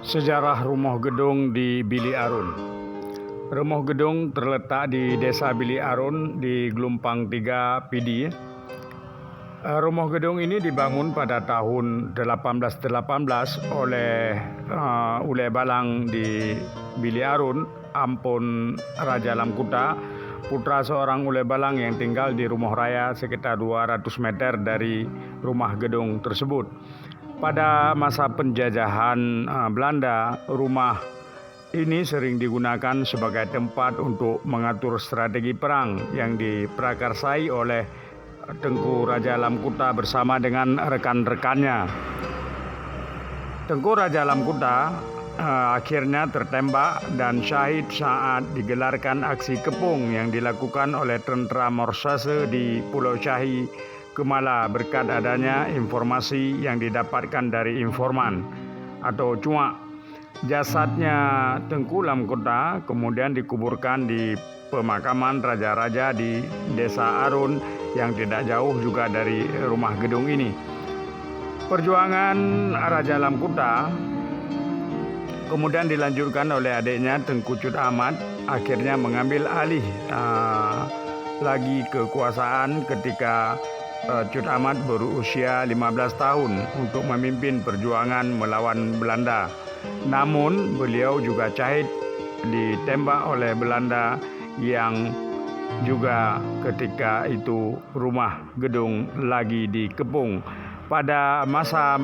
Sejarah Rumah Gedung di Bili Arun. Rumah Gedung terletak di Desa Bili Arun di Gelumpang 3 Pidi. Rumah Gedung ini dibangun pada tahun 1818 oleh Ule Balang di Bili Arun, Ampun Raja Lamkuta, putra seorang Ule Balang yang tinggal di rumah raya sekitar 200 meter dari rumah gedung tersebut. Pada masa penjajahan Belanda, rumah ini sering digunakan sebagai tempat untuk mengatur strategi perang yang diprakarsai oleh Tengku Raja Lamkuta bersama dengan rekan-rekannya. Tengku Raja Lamkuta akhirnya tertembak dan syahid saat digelarkan aksi kepung yang dilakukan oleh tentera Morsase di Pulau Syahi, Kemala, berkat adanya informasi yang didapatkan dari informan atau cuak. Jasadnya Tengku Lamkuta kemudian dikuburkan di pemakaman raja-raja di Desa Arun yang tidak jauh juga dari rumah gedung ini. Perjuangan Raja Lamkuta kemudian dilanjutkan oleh adiknya Tengku Cut Ahmad, akhirnya mengambil alih lagi kekuasaan ketika Cut Ahmad berusia 15 tahun untuk memimpin perjuangan melawan Belanda. Namun beliau juga syahid ditembak oleh Belanda yang juga ketika itu rumah gedung lagi dikepung. Pada masa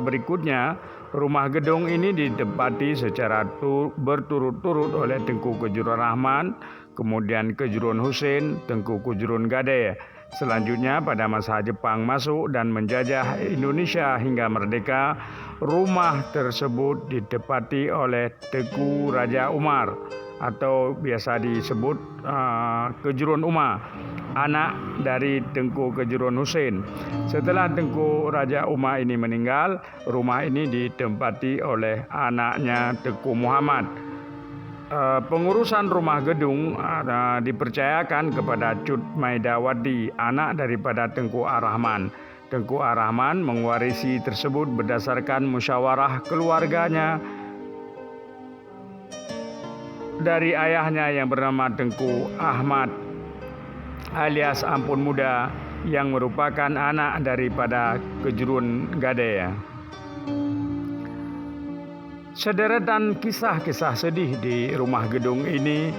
berikutnya, rumah gedung ini ditempati secara berturut-turut oleh Tengku Kejuruan Rahman, kemudian Kejuruan Husein, Tengku Kejuruan Gade. Selanjutnya pada masa Jepang masuk dan menjajah Indonesia hingga merdeka, rumah tersebut ditempati oleh Tengku Raja Umar atau biasa disebut Kejuruan Umar, anak dari Tengku Kejuruan Husein. Setelah Tengku Raja Umar ini meninggal, rumah ini ditempati oleh anaknya Tengku Muhammad. Pengurusan rumah gedung dipercayakan kepada Cut Maidawati, anak daripada Tengku Ar-Rahman. Tengku Ar-Rahman mewarisi tersebut berdasarkan musyawarah keluarganya dari ayahnya yang bernama Tengku Ahmad alias Ampun Muda, yang merupakan anak daripada Kejuruan Gade. Sederetan kisah-kisah sedih di rumah gedung ini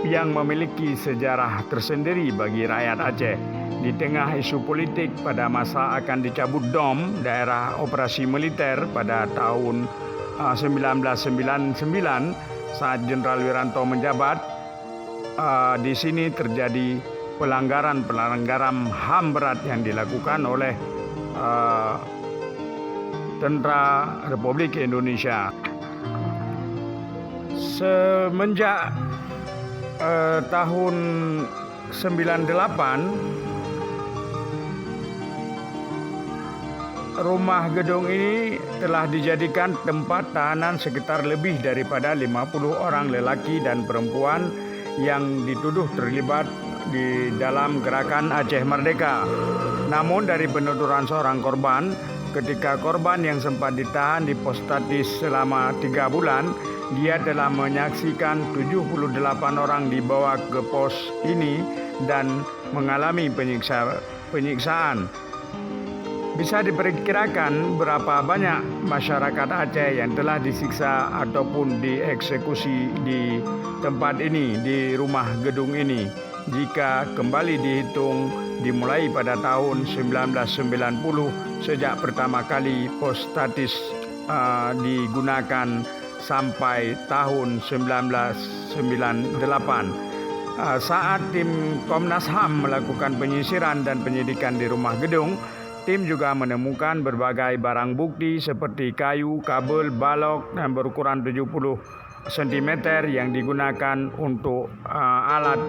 yang memiliki sejarah tersendiri bagi rakyat Aceh. Di tengah isu politik pada masa akan dicabut DOM, daerah operasi militer, pada tahun 1999 saat Jenderal Wiranto menjabat, di sini terjadi pelanggaran HAM berat yang dilakukan oleh Tentara Republik Indonesia. Semenjak tahun 98, rumah gedung ini telah dijadikan tempat tahanan sekitar lebih daripada 50 orang lelaki dan perempuan yang dituduh terlibat di dalam gerakan Aceh Merdeka. Namun dari penuturan seorang korban, ketika korban yang sempat ditahan di pos statis selama 3 bulan, dia telah menyaksikan 78 orang dibawa ke pos ini dan mengalami penyiksaan. Bisa diperkirakan berapa banyak masyarakat Aceh yang telah disiksa ataupun dieksekusi di tempat ini, di rumah gedung ini, jika kembali dihitung dimulai pada tahun 1990 sejak pertama kali pos statis digunakan sampai tahun 1998. Saat tim Komnas HAM melakukan penyisiran dan penyidikan di rumah gedung, tim juga menemukan berbagai barang bukti seperti kayu, kabel, balok dan berukuran 70 cm yang digunakan untuk alat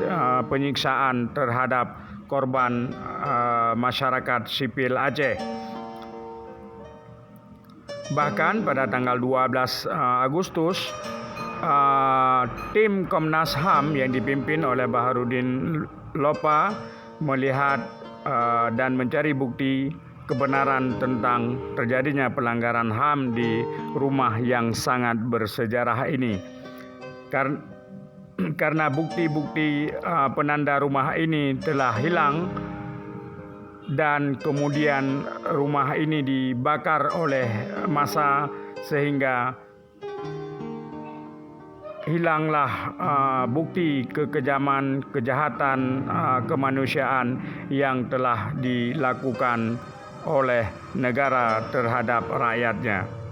penyiksaan terhadap korban masyarakat sipil Aceh. Bahkan pada tanggal 12 Agustus, tim Komnas HAM yang dipimpin oleh Baharudin Lopa melihat dan mencari bukti kebenaran tentang terjadinya pelanggaran HAM di rumah yang sangat bersejarah ini. Karena bukti-bukti penanda rumah ini telah hilang dan kemudian rumah ini dibakar oleh massa sehingga hilanglah bukti kekejaman, kejahatan kemanusiaan yang telah dilakukan oleh negara terhadap rakyatnya.